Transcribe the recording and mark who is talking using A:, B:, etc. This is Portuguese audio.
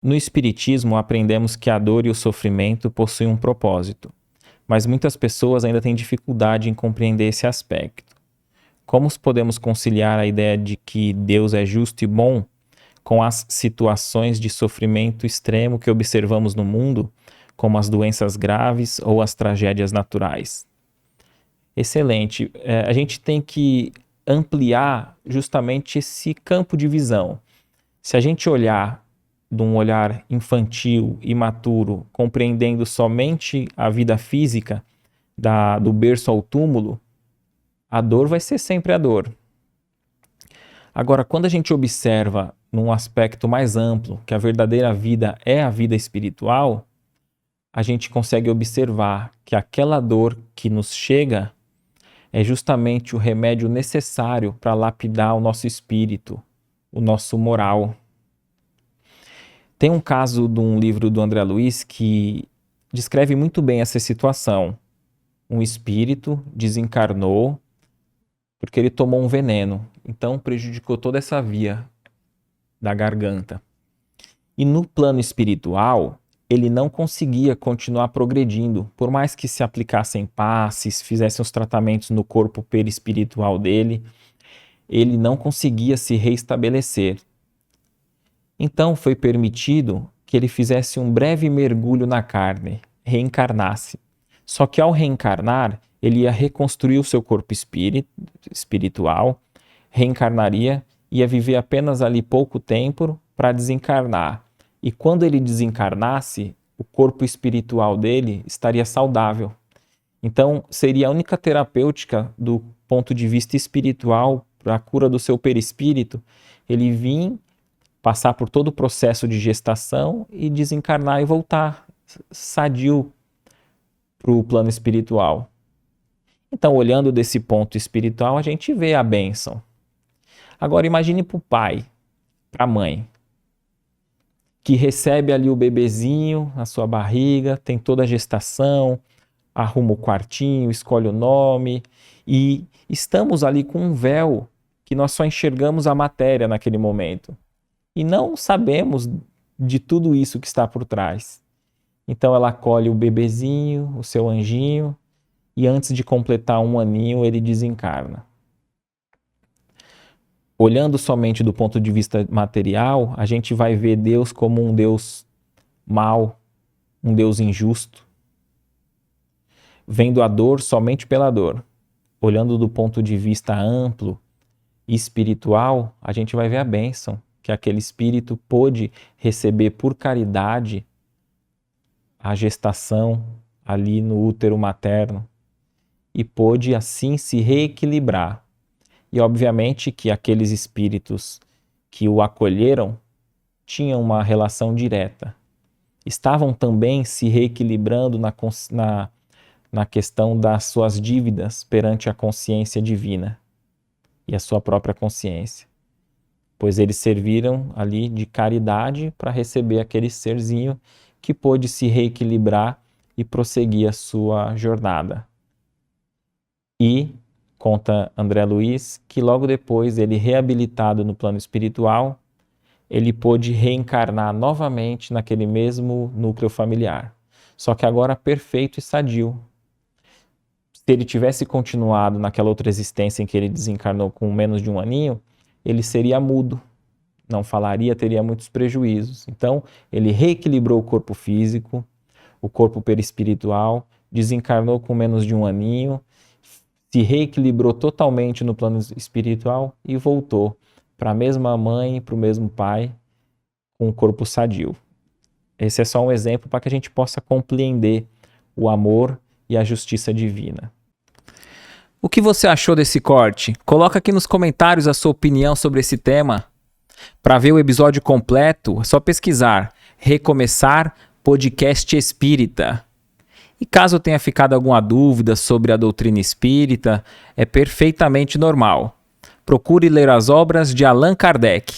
A: No Espiritismo, aprendemos que a dor e o sofrimento possuem um propósito, mas muitas pessoas ainda têm dificuldade em compreender esse aspecto. Como podemos conciliar a ideia de que Deus é justo e bom com as situações de sofrimento extremo que observamos no mundo, como as doenças graves ou as tragédias naturais? Excelente. A gente tem que ampliar justamente esse campo de visão. Se a gente olhar de um olhar infantil, imaturo, compreendendo somente a vida física, do berço ao túmulo, a dor vai ser sempre a dor. Agora, quando a gente observa num aspecto mais amplo, que a verdadeira vida é a vida espiritual, a gente consegue observar que aquela dor que nos chega é justamente o remédio necessário para lapidar o nosso espírito, o nosso moral. Tem um caso de um livro do André Luiz que descreve muito bem essa situação. Um espírito desencarnou porque ele tomou um veneno, então prejudicou toda essa via da garganta. E no plano espiritual, ele não conseguia continuar progredindo, por mais que se aplicassem passes, fizessem os tratamentos no corpo perispiritual dele, ele não conseguia se reestabelecer. Então foi permitido que ele fizesse um breve mergulho na carne, reencarnasse. Só que ao reencarnar, ele ia reconstruir o seu corpo espiritual, reencarnaria, ia viver apenas ali pouco tempo para desencarnar. E quando ele desencarnasse, o corpo espiritual dele estaria saudável. Então seria a única terapêutica do ponto de vista espiritual para a cura do seu perispírito, ele vir passar por todo o processo de gestação e desencarnar e voltar sadio para o plano espiritual. Então, olhando desse ponto espiritual, a gente vê a bênção. Agora, imagine para o pai, para a mãe, que recebe ali o bebezinho na sua barriga, tem toda a gestação, arruma o quartinho, escolhe o nome, e estamos ali com um véu que nós só enxergamos a matéria naquele momento. E não sabemos de tudo isso que está por trás. Então ela acolhe o bebezinho, o seu anjinho, e antes de completar 1 aninho ele desencarna. Olhando somente do ponto de vista material, a gente vai ver Deus como um Deus mau, um Deus injusto, vendo a dor somente pela dor. Olhando do ponto de vista amplo e espiritual, a gente vai ver a bênção que aquele espírito pôde receber por caridade a gestação ali no útero materno e pôde assim se reequilibrar. E obviamente que aqueles espíritos que o acolheram tinham uma relação direta. Estavam também se reequilibrando na questão das suas dívidas perante a consciência divina e a sua própria consciência. Pois eles serviram ali de caridade para receber aquele serzinho que pôde se reequilibrar e prosseguir a sua jornada. E conta André Luiz que logo depois, ele reabilitado no plano espiritual, ele pôde reencarnar novamente naquele mesmo núcleo familiar. Só que agora perfeito e sadio. Se ele tivesse continuado naquela outra existência em que ele desencarnou com menos de 1 aninho, ele seria mudo, não falaria, teria muitos prejuízos. Então, ele reequilibrou o corpo físico, o corpo perispiritual, desencarnou com menos de 1 aninho, se reequilibrou totalmente no plano espiritual e voltou para a mesma mãe, para o mesmo pai, com um corpo sadio. Esse é só um exemplo para que a gente possa compreender o amor e a justiça divina. O que você achou desse corte? Coloca aqui nos comentários a sua opinião sobre esse tema. Para ver o episódio completo, é só pesquisar Recomeçar Podcast Espírita. E caso tenha ficado alguma dúvida sobre a doutrina espírita, é perfeitamente normal. Procure ler as obras de Allan Kardec.